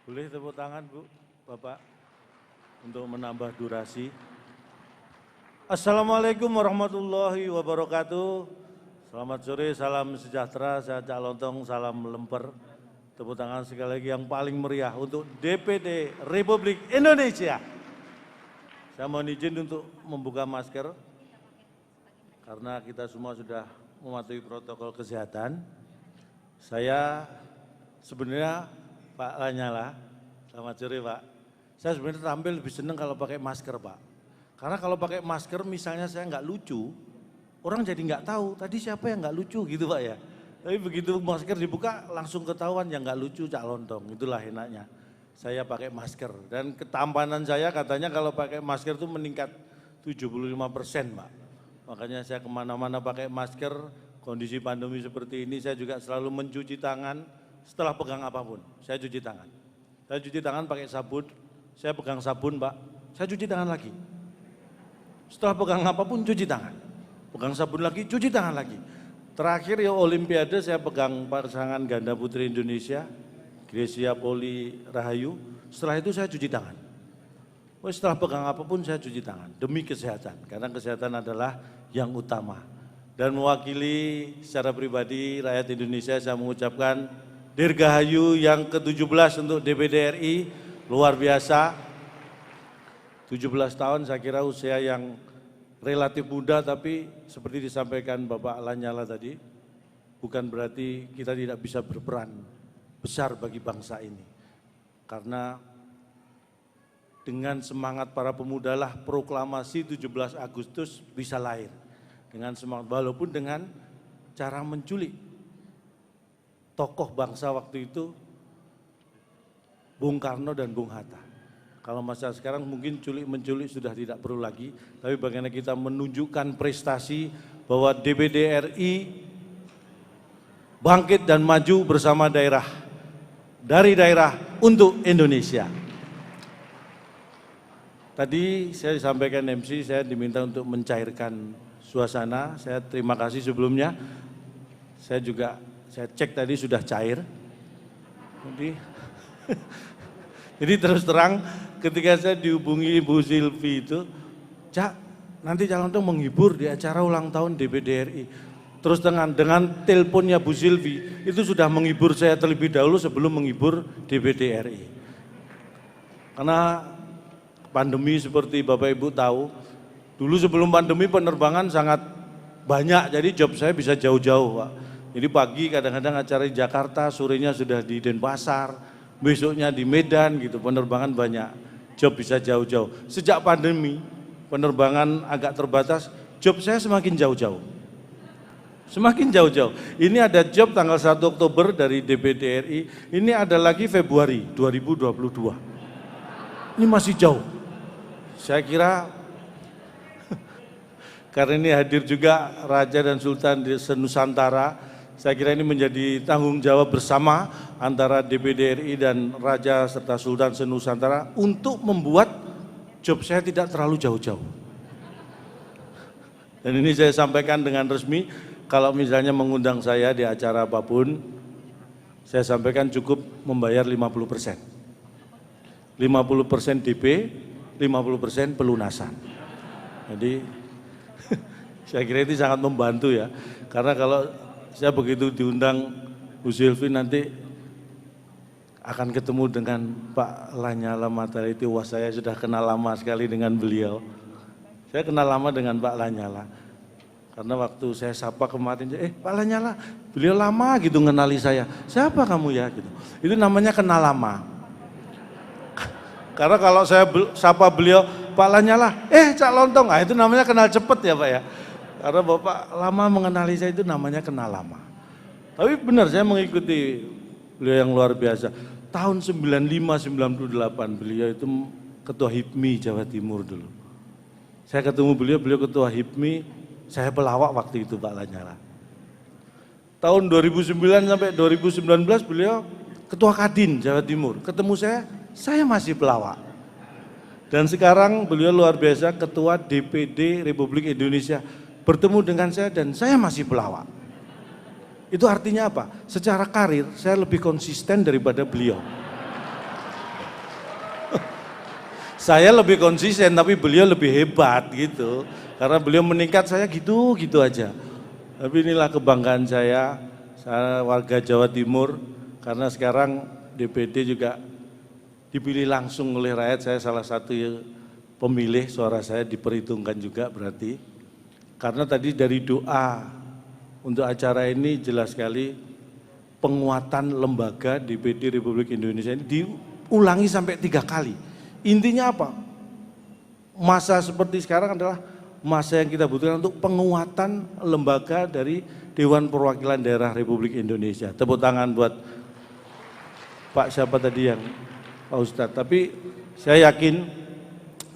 Boleh tepuk tangan Bu, Bapak, untuk menambah durasi. Assalamualaikum warahmatullahi wabarakatuh. Selamat sore, salam sejahtera, saya Cak Lontong, salam lemper. Tepuk tangan sekali lagi yang paling meriah untuk DPD Republik Indonesia. Saya mohon izin untuk membuka masker, karena kita semua sudah mematuhi protokol kesehatan. Saya sebenarnya Pak Lanyala, selamat sore Pak. Saya sebenarnya tampil lebih senang kalau pakai masker Pak. Karena kalau pakai masker misalnya saya nggak lucu, orang jadi nggak tahu tadi siapa yang nggak lucu gitu Pak ya. Tapi begitu masker dibuka langsung ketahuan yang nggak lucu Cak Lontong, itulah enaknya. Saya pakai masker dan ketampanan saya katanya kalau pakai masker itu meningkat 75% Pak. Makanya saya kemana-mana pakai masker, kondisi pandemi seperti ini saya juga selalu mencuci tangan. Setelah pegang apapun, saya cuci tangan. Saya cuci tangan pakai sabun, saya pegang sabun Pak, saya cuci tangan lagi. Setelah pegang apapun, cuci tangan. Pegang sabun lagi, cuci tangan lagi. Terakhir ya Olimpiade saya pegang pasangan ganda putri Indonesia, Grecia Poli Rahayu, setelah itu saya cuci tangan. Setelah pegang apapun saya cuci tangan, demi kesehatan, karena kesehatan adalah yang utama. Dan mewakili secara pribadi rakyat Indonesia saya mengucapkan Dirgahayu yang ke-17 untuk DPD RI, luar biasa. 17 tahun saya kira usia yang relatif muda, tapi seperti disampaikan Bapak Lanyala tadi, bukan berarti kita tidak bisa berperan besar bagi bangsa ini. Karena dengan semangat para pemuda lah proklamasi 17 Agustus bisa lahir. Dengan semangat, walaupun dengan cara menculik tokoh bangsa waktu itu, Bung Karno dan Bung Hatta. Kalau masa sekarang mungkin culik-menculik sudah tidak perlu lagi, tapi bagaimana kita menunjukkan prestasi bahwa DPD RI bangkit dan maju bersama daerah, dari daerah untuk Indonesia. Tadi saya disampaikan MC, saya diminta untuk mencairkan suasana, saya terima kasih sebelumnya. Saya cek tadi sudah cair. Jadi terus terang ketika saya dihubungi Ibu Silvi itu, Cak, nanti Cak Lontong menghibur di acara ulang tahun DPD RI. Terus dengan teleponnya Bu Silvi, itu sudah menghibur saya terlebih dahulu sebelum menghibur DPD RI. Karena pandemi seperti Bapak Ibu tahu, dulu sebelum pandemi penerbangan sangat banyak, jadi job saya bisa jauh-jauh Pak. Jadi pagi kadang-kadang acara di Jakarta, sorenya sudah di Denpasar, besoknya di Medan gitu, penerbangan banyak, job bisa jauh-jauh. Sejak pandemi, penerbangan agak terbatas, job saya semakin jauh-jauh. Semakin jauh-jauh. Ini ada job tanggal 1 Oktober dari DPD RI, ini ada lagi Februari 2022. Ini masih jauh. Saya kira, karena ini hadir juga Raja dan Sultan di Senusantara, saya kira ini menjadi tanggung jawab bersama antara DPD RI dan Raja serta Sultan Senusantara untuk membuat job saya tidak terlalu jauh-jauh. Dan ini saya sampaikan dengan resmi, kalau misalnya mengundang saya di acara apapun, saya sampaikan cukup membayar 50%. 50% DP, 50% pelunasan. Jadi saya kira itu sangat membantu ya, karena kalau saya begitu diundang Bu Silvi nanti akan ketemu dengan Pak Lanyala Mataliti, wah saya sudah kenal lama sekali dengan beliau. Saya kenal lama dengan Pak Lanyala, karena waktu saya sapa kemarin, Pak Lanyala, beliau lama gitu ngenali saya, siapa kamu ya gitu. Itu namanya kenal lama. Karena kalau saya sapa beliau, Pak Lanyala, Cak Lontong, itu namanya kenal cepet ya Pak ya. Karena Bapak lama mengenali saya itu namanya kenal lama. Tapi benar saya mengikuti beliau yang luar biasa. Tahun 95-98 beliau itu ketua HIPMI Jawa Timur dulu. Saya ketemu beliau ketua HIPMI, saya pelawak waktu itu Pak Lanyala. Tahun 2009 sampai 2019 beliau ketua Kadin Jawa Timur. Ketemu saya masih pelawak. Dan sekarang beliau luar biasa ketua DPD Republik Indonesia. Bertemu dengan saya dan saya masih pelawak. Itu artinya apa? Secara karir saya lebih konsisten daripada beliau. Saya lebih konsisten tapi beliau lebih hebat gitu. Karena beliau meningkat, saya gitu-gitu aja. Tapi inilah kebanggaan saya warga Jawa Timur, karena sekarang DPD juga dipilih langsung oleh rakyat. Saya salah satu pemilih, suara saya diperhitungkan juga berarti. Karena tadi dari doa untuk acara ini jelas sekali penguatan lembaga DPD Republik Indonesia ini diulangi sampai 3 kali. Intinya apa? Masa seperti sekarang adalah masa yang kita butuhkan untuk penguatan lembaga dari Dewan Perwakilan Daerah Republik Indonesia. Tepuk tangan buat Pak siapa tadi yang Pak Ustadz. Tapi saya yakin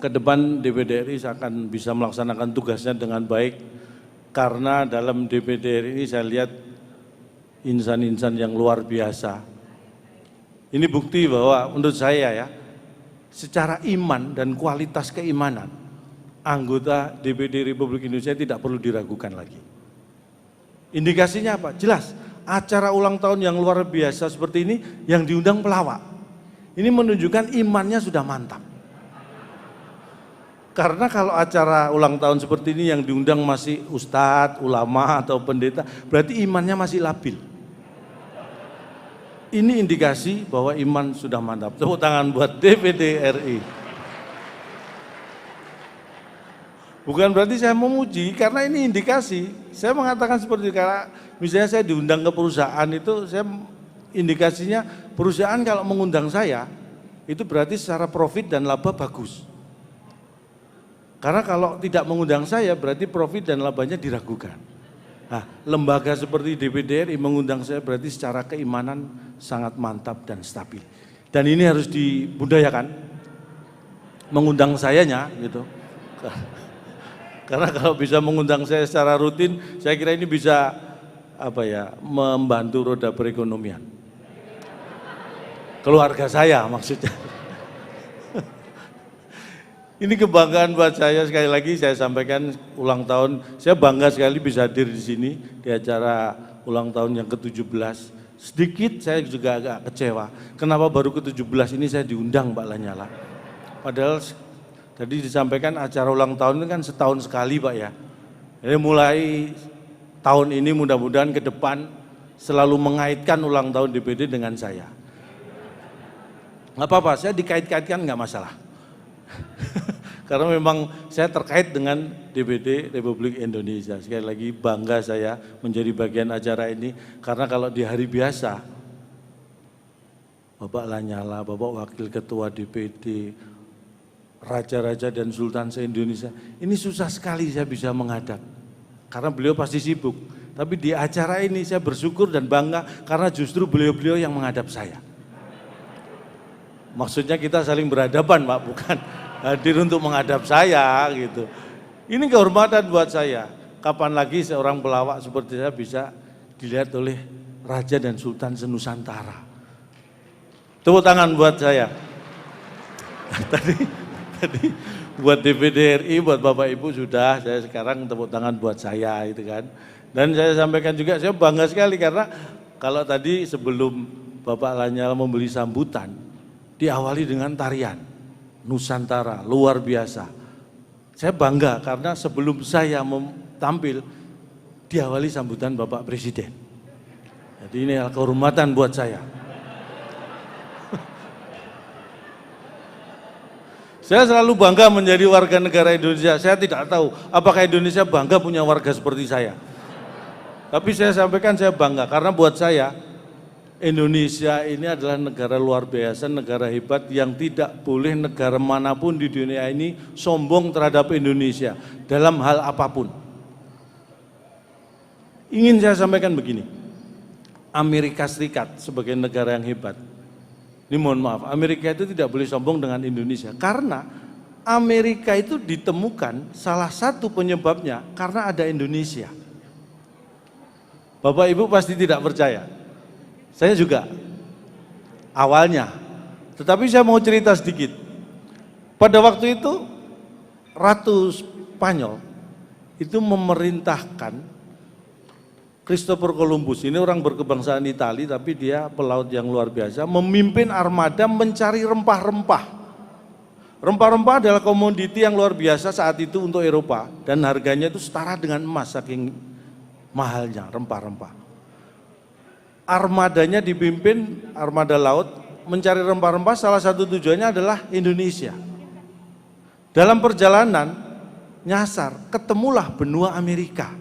ke depan DPD RI akan bisa melaksanakan tugasnya dengan baik, karena dalam DPD RI saya lihat insan-insan yang luar biasa. Ini bukti bahwa menurut saya ya, secara iman dan kualitas keimanan, anggota DPD Republik Indonesia tidak perlu diragukan lagi. Indikasinya apa? Jelas, acara ulang tahun yang luar biasa seperti ini yang diundang pelawak. Ini menunjukkan imannya sudah mantap. Karena kalau acara ulang tahun seperti ini yang diundang masih ustadz, ulama atau pendeta, berarti imannya masih labil. Ini indikasi bahwa iman sudah mantap. Tepuk tangan buat DPD RI. Bukan berarti saya memuji, karena ini indikasi. Saya mengatakan seperti itu, karena misalnya saya diundang ke perusahaan itu, saya indikasinya perusahaan kalau mengundang saya, itu berarti secara profit dan laba bagus. Karena kalau tidak mengundang saya, berarti profit dan labanya diragukan. Nah, lembaga seperti DPD RI mengundang saya berarti secara keimanan sangat mantap dan stabil. Dan ini harus dibudayakan, mengundang sayanya gitu. Karena kalau bisa mengundang saya secara rutin, saya kira ini bisa membantu roda perekonomian. Keluarga saya maksudnya. Ini kebanggaan buat saya, sekali lagi saya sampaikan ulang tahun. Saya bangga sekali bisa hadir di sini di acara ulang tahun yang ke-17. Sedikit saya juga agak kecewa. Kenapa baru ke-17 ini saya diundang Pak Lanyala? Padahal tadi disampaikan acara ulang tahun ini kan setahun sekali Pak ya. Jadi mulai tahun ini mudah-mudahan ke depan selalu mengaitkan ulang tahun DPD dengan saya. Nggak apa-apa, saya dikait-kaitkan nggak masalah. Karena memang saya terkait dengan DPD Republik Indonesia. Sekali lagi bangga saya menjadi bagian acara ini, karena kalau di hari biasa, Bapak Lanyala, Bapak Wakil Ketua DPD, Raja-Raja dan Sultan se-Indonesia, ini susah sekali saya bisa menghadap. Karena beliau pasti sibuk. Tapi di acara ini saya bersyukur dan bangga karena justru beliau-beliau yang menghadap saya. Maksudnya kita saling berhadapan Pak, bukan hadir untuk menghadap saya gitu. Ini kehormatan buat saya. Kapan lagi seorang pelawak seperti saya bisa dilihat oleh Raja dan Sultan se-Nusantara. Tepuk tangan buat saya. Tadi buat DPD RI, buat Bapak Ibu sudah, saya sekarang tepuk tangan buat saya itu kan. Dan saya sampaikan juga, saya bangga sekali karena kalau tadi sebelum Bapak Lanyala memberi sambutan, diawali dengan tarian Nusantara, luar biasa. Saya bangga karena sebelum saya tampil, diawali sambutan Bapak Presiden. Jadi ini adalah kehormatan buat saya. Saya selalu bangga menjadi warga negara Indonesia. Saya tidak tahu apakah Indonesia bangga punya warga seperti saya. Tapi saya sampaikan saya bangga karena buat saya Indonesia ini adalah negara luar biasa, negara hebat yang tidak boleh negara manapun di dunia ini sombong terhadap Indonesia dalam hal apapun. Ingin saya sampaikan begini, Amerika Serikat sebagai negara yang hebat, ini mohon maaf, Amerika itu tidak boleh sombong dengan Indonesia karena Amerika itu ditemukan salah satu penyebabnya karena ada Indonesia. Bapak Ibu pasti tidak percaya. Saya juga awalnya, tetapi saya mau cerita sedikit. Pada waktu itu Ratu Spanyol itu memerintahkan Christopher Columbus, ini orang berkebangsaan Italia tapi dia pelaut yang luar biasa, memimpin armada mencari rempah-rempah. Rempah-rempah adalah komoditi yang luar biasa saat itu untuk Eropa dan harganya itu setara dengan emas saking mahalnya rempah-rempah. Armadanya dipimpin armada laut mencari rempah-rempah, salah satu tujuannya adalah Indonesia. Dalam perjalanan nyasar ketemulah benua Amerika.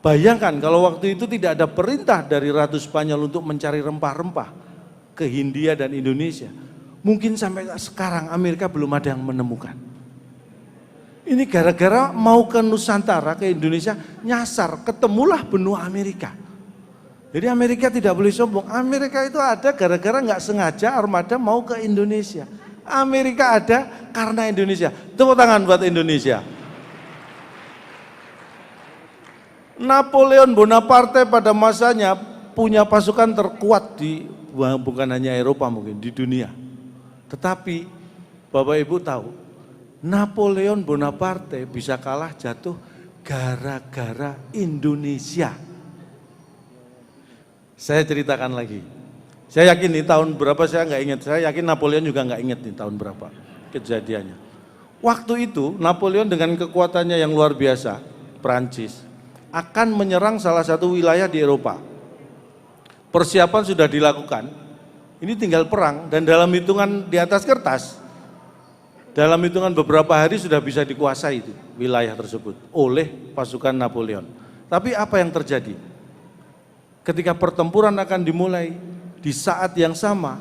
Bayangkan kalau waktu itu tidak ada perintah dari Ratu Spanyol untuk mencari rempah-rempah ke Hindia dan Indonesia. Mungkin sampai sekarang Amerika belum ada yang menemukan. Ini gara-gara mau ke Nusantara, ke Indonesia, nyasar, ketemulah benua Amerika. Jadi Amerika tidak boleh sombong. Amerika itu ada gara-gara nggak sengaja armada mau ke Indonesia. Amerika ada karena Indonesia. Tepuk tangan buat Indonesia. Napoleon Bonaparte pada masanya punya pasukan terkuat di bukan hanya Eropa mungkin, di dunia. Tetapi Bapak Ibu tahu, Napoleon Bonaparte bisa kalah jatuh gara-gara Indonesia. Saya ceritakan lagi. Saya yakin nih tahun berapa saya nggak ingat. Saya yakin Napoleon juga nggak ingat nih tahun berapa kejadiannya. Waktu itu Napoleon dengan kekuatannya yang luar biasa, Prancis, akan menyerang salah satu wilayah di Eropa. Persiapan sudah dilakukan. Ini tinggal perang dan dalam hitungan di atas kertas, dalam hitungan beberapa hari sudah bisa dikuasai itu wilayah tersebut oleh pasukan Napoleon. Tapi apa yang terjadi? Ketika pertempuran akan dimulai, di saat yang sama,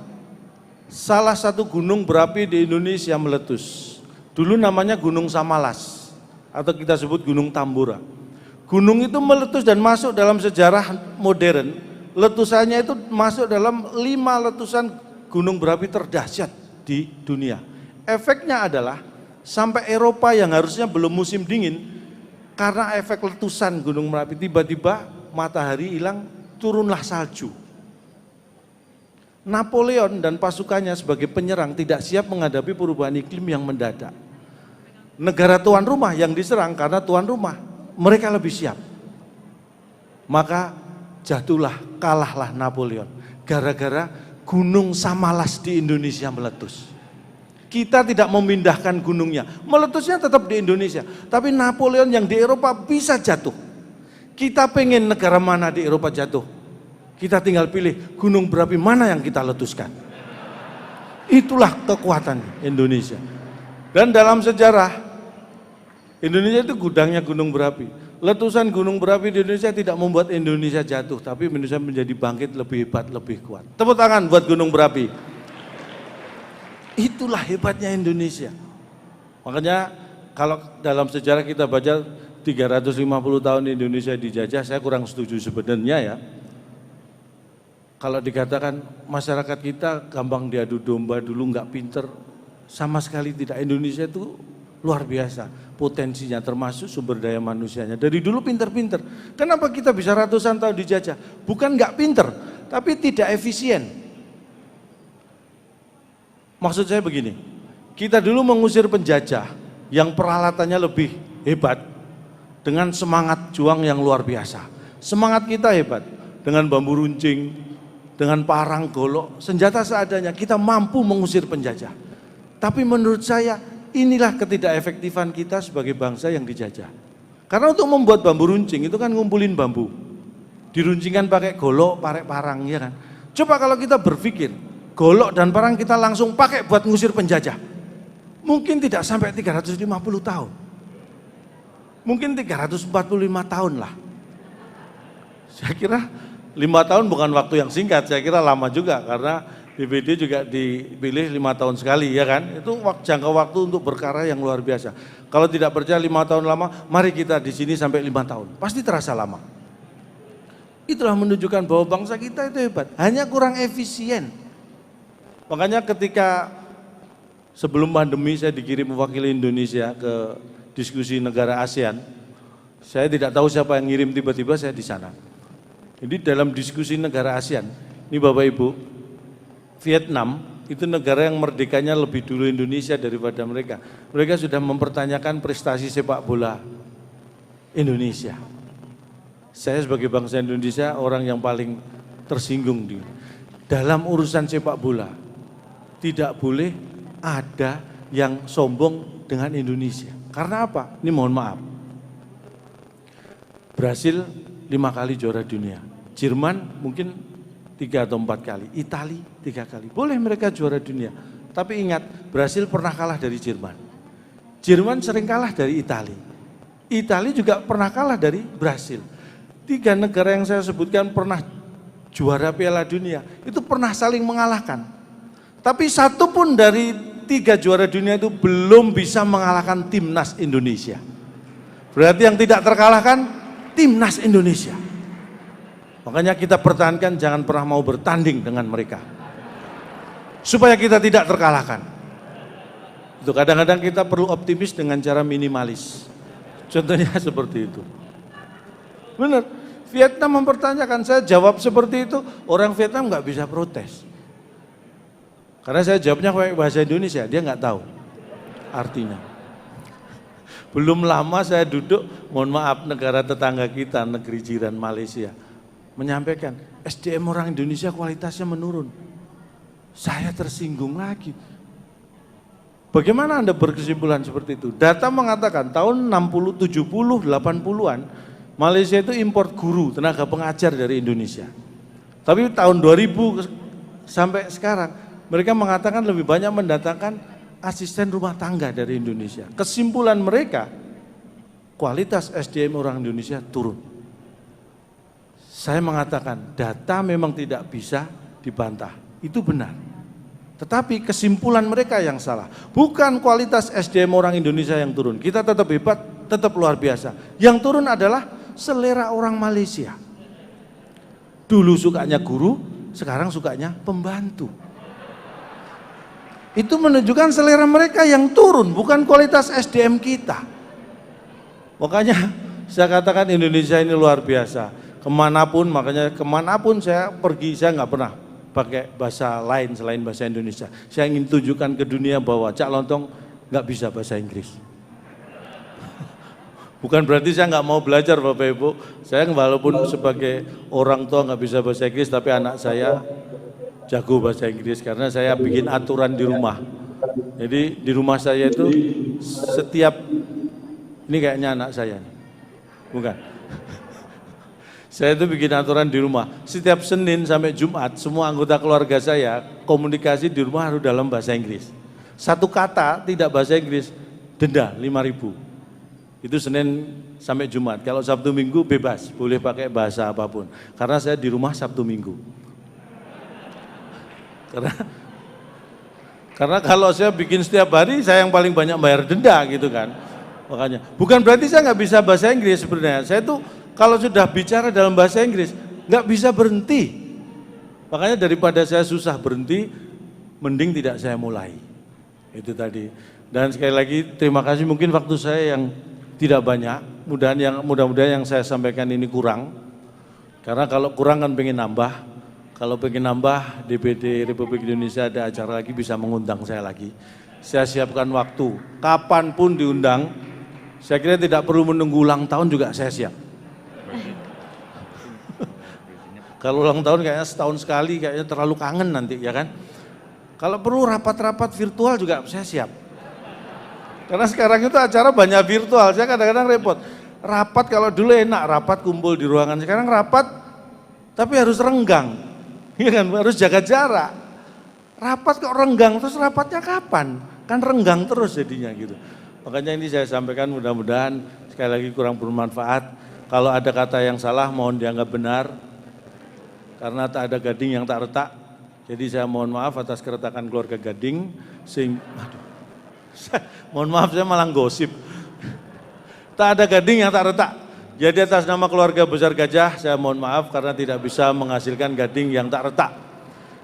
salah satu gunung berapi di Indonesia meletus. Dulu namanya Gunung Samalas, atau kita sebut Gunung Tambora. Gunung itu meletus dan masuk dalam sejarah modern. Letusannya itu masuk dalam 5 letusan gunung berapi terdahsyat di dunia. Efeknya adalah sampai Eropa yang harusnya belum musim dingin, karena efek letusan gunung berapi, tiba-tiba matahari hilang, turunlah salju. Napoleon dan pasukannya sebagai penyerang tidak siap menghadapi perubahan iklim yang mendadak. Negara tuan rumah yang diserang karena tuan rumah, mereka lebih siap. Maka jatuhlah, kalahlah Napoleon gara-gara Gunung Samalas di Indonesia meletus. Kita tidak memindahkan gunungnya, meletusnya tetap di Indonesia. Tapi Napoleon yang di Eropa bisa jatuh. Kita pengen negara mana di Eropa jatuh, kita tinggal pilih gunung berapi mana yang kita letuskan. Itulah kekuatan Indonesia. Dan dalam sejarah, Indonesia itu gudangnya gunung berapi. Letusan gunung berapi di Indonesia tidak membuat Indonesia jatuh, tapi Indonesia menjadi bangkit lebih hebat, lebih kuat. Tepuk tangan buat gunung berapi. Itulah hebatnya Indonesia. Makanya kalau dalam sejarah kita baca 350 tahun Indonesia dijajah, saya kurang setuju sebenarnya ya. Kalau dikatakan masyarakat kita gampang diadu domba dulu, nggak pinter, sama sekali tidak. Indonesia itu luar biasa potensinya, termasuk sumber daya manusianya. Dari dulu pinter-pinter. Kenapa kita bisa ratusan tahun dijajah? Bukan nggak pinter, tapi tidak efisien. Maksud saya begini, kita dulu mengusir penjajah yang peralatannya lebih hebat dengan semangat juang yang luar biasa. Semangat kita hebat dengan bambu runcing, dengan parang, golok, senjata seadanya, kita mampu mengusir penjajah. Tapi menurut saya inilah ketidakefektifan kita sebagai bangsa yang dijajah. Karena untuk membuat bambu runcing itu kan ngumpulin bambu, diruncingkan pakai golok, pakai parang, ya kan. Coba kalau kita berpikir golok dan parang kita langsung pakai buat ngusir penjajah, mungkin tidak sampai 350 tahun, mungkin 345 tahun lah. Saya kira 5 tahun bukan waktu yang singkat, saya kira lama juga karena DPD juga dipilih 5 tahun sekali, ya kan. Itu jangka waktu untuk berkarya yang luar biasa. Kalau tidak percaya 5 tahun lama, mari kita di sini sampai 5 tahun, pasti terasa lama. Itulah menunjukkan bahwa bangsa kita itu hebat, hanya kurang efisien. Makanya ketika sebelum pandemi saya dikirim mewakili Indonesia ke diskusi negara ASEAN, saya tidak tahu siapa yang ngirim, tiba-tiba saya di sana. Jadi dalam diskusi negara ASEAN, ini Bapak Ibu, Vietnam itu negara yang merdekanya lebih dulu Indonesia daripada mereka. Mereka sudah mempertanyakan prestasi sepak bola Indonesia. Saya sebagai bangsa Indonesia orang yang paling tersinggung dalam urusan sepak bola. Tidak boleh ada yang sombong dengan Indonesia. Karena apa? Ini mohon maaf. Brasil 5 kali juara dunia. Jerman mungkin 3 atau 4 kali. Italia 3 kali. Boleh mereka juara dunia. Tapi ingat, Brasil pernah kalah dari Jerman. Jerman sering kalah dari Italia. Italia juga pernah kalah dari Brasil. 3 negara yang saya sebutkan pernah juara Piala Dunia. Itu pernah saling mengalahkan. Tapi satu pun dari 3 juara dunia itu belum bisa mengalahkan timnas Indonesia. Berarti yang tidak terkalahkan timnas Indonesia. Makanya kita pertahankan, jangan pernah mau bertanding dengan mereka. Supaya kita tidak terkalahkan. Itu kadang-kadang kita perlu optimis dengan cara minimalis. Contohnya seperti itu. Benar, Vietnam mempertanyakan, saya jawab seperti itu, orang Vietnam nggak bisa protes. Karena saya jawabnya pakai bahasa Indonesia, dia nggak tahu artinya. Belum lama saya duduk, mohon maaf, negara tetangga kita, negeri jiran Malaysia, menyampaikan SDM orang Indonesia kualitasnya menurun. Saya tersinggung lagi. Bagaimana Anda berkesimpulan seperti itu? Data mengatakan tahun 60, 70, 80-an, Malaysia itu import guru, tenaga pengajar dari Indonesia. Tapi tahun 2000 sampai sekarang, mereka mengatakan lebih banyak mendatangkan asisten rumah tangga dari Indonesia. Kesimpulan mereka, kualitas SDM orang Indonesia turun. Saya mengatakan data memang tidak bisa dibantah, itu benar. Tetapi kesimpulan mereka yang salah. Bukan kualitas SDM orang Indonesia yang turun. Kita tetap hebat, tetap luar biasa. Yang turun adalah selera orang Malaysia. Dulu sukanya guru, sekarang sukanya pembantu. Itu menunjukkan selera mereka yang turun, bukan kualitas SDM kita. Makanya saya katakan Indonesia ini luar biasa. Kemanapun, makanya kemanapun saya pergi, saya nggak pernah pakai bahasa lain selain bahasa Indonesia. Saya ingin tunjukkan ke dunia bahwa Cak Lontong nggak bisa bahasa Inggris. Bukan berarti saya nggak mau belajar Bapak Ibu. Saya walaupun sebagai orang tua nggak bisa bahasa Inggris, tapi anak saya jago bahasa Inggris karena saya bikin aturan di rumah. Jadi di rumah saya itu setiap, ini kayaknya anak saya nih, bukan? Saya itu bikin aturan di rumah, setiap Senin sampai Jumat semua anggota keluarga saya komunikasi di rumah harus dalam bahasa Inggris. Satu kata tidak bahasa Inggris, denda 5.000. Itu Senin sampai Jumat. Kalau Sabtu Minggu bebas, boleh pakai bahasa apapun. Karena saya di rumah Sabtu Minggu. Karena kalau saya bikin setiap hari, saya yang paling banyak bayar denda gitu kan. Makanya, bukan berarti saya nggak bisa bahasa Inggris sebenarnya. Saya tuh kalau sudah bicara dalam bahasa Inggris, nggak bisa berhenti. Makanya daripada saya susah berhenti, mending tidak saya mulai. Itu tadi. Dan sekali lagi terima kasih, mungkin waktu saya yang tidak banyak, mudah-mudahan yang saya sampaikan ini kurang. Karena kalau kurang kan pengen nambah. Kalau pengen nambah, DPD Republik Indonesia ada acara lagi, bisa mengundang saya lagi. Saya siapkan waktu, kapanpun diundang, saya kira tidak perlu menunggu ulang tahun juga saya siap. Kalau ulang tahun kayaknya setahun sekali, kayaknya terlalu kangen nanti ya kan. Kalau perlu rapat-rapat virtual juga saya siap. Karena sekarang itu acara banyak virtual, saya kadang-kadang repot. Rapat kalau dulu enak, rapat kumpul di ruangan, sekarang rapat tapi harus renggang. Iya kan, harus jaga jarak. Rapat kok renggang, terus rapatnya kapan? Kan renggang terus jadinya gitu. Makanya ini saya sampaikan, mudah-mudahan sekali lagi kurang bermanfaat. Kalau ada kata yang salah mohon dianggap benar. Karena tak ada gading yang tak retak. Jadi saya mohon maaf atas keretakan keluarga Gading. Mohon maaf saya malah gosip. Tak ada gading yang tak retak. Jadi atas nama keluarga besar Gajah, saya mohon maaf karena tidak bisa menghasilkan gading yang tak retak.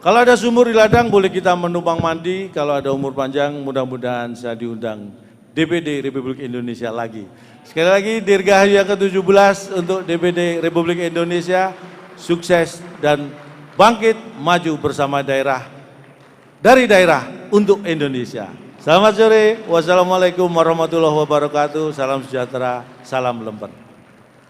Kalau ada sumur di ladang, boleh kita menumpang mandi. Kalau ada umur panjang, mudah-mudahan saya diundang DPD Republik Indonesia lagi. Sekali lagi, Dirgahayu yang ke-17 untuk DPD Republik Indonesia, sukses dan bangkit maju bersama daerah, dari daerah untuk Indonesia. Selamat sore, wassalamualaikum warahmatullahi wabarakatuh, salam sejahtera, salam lemper.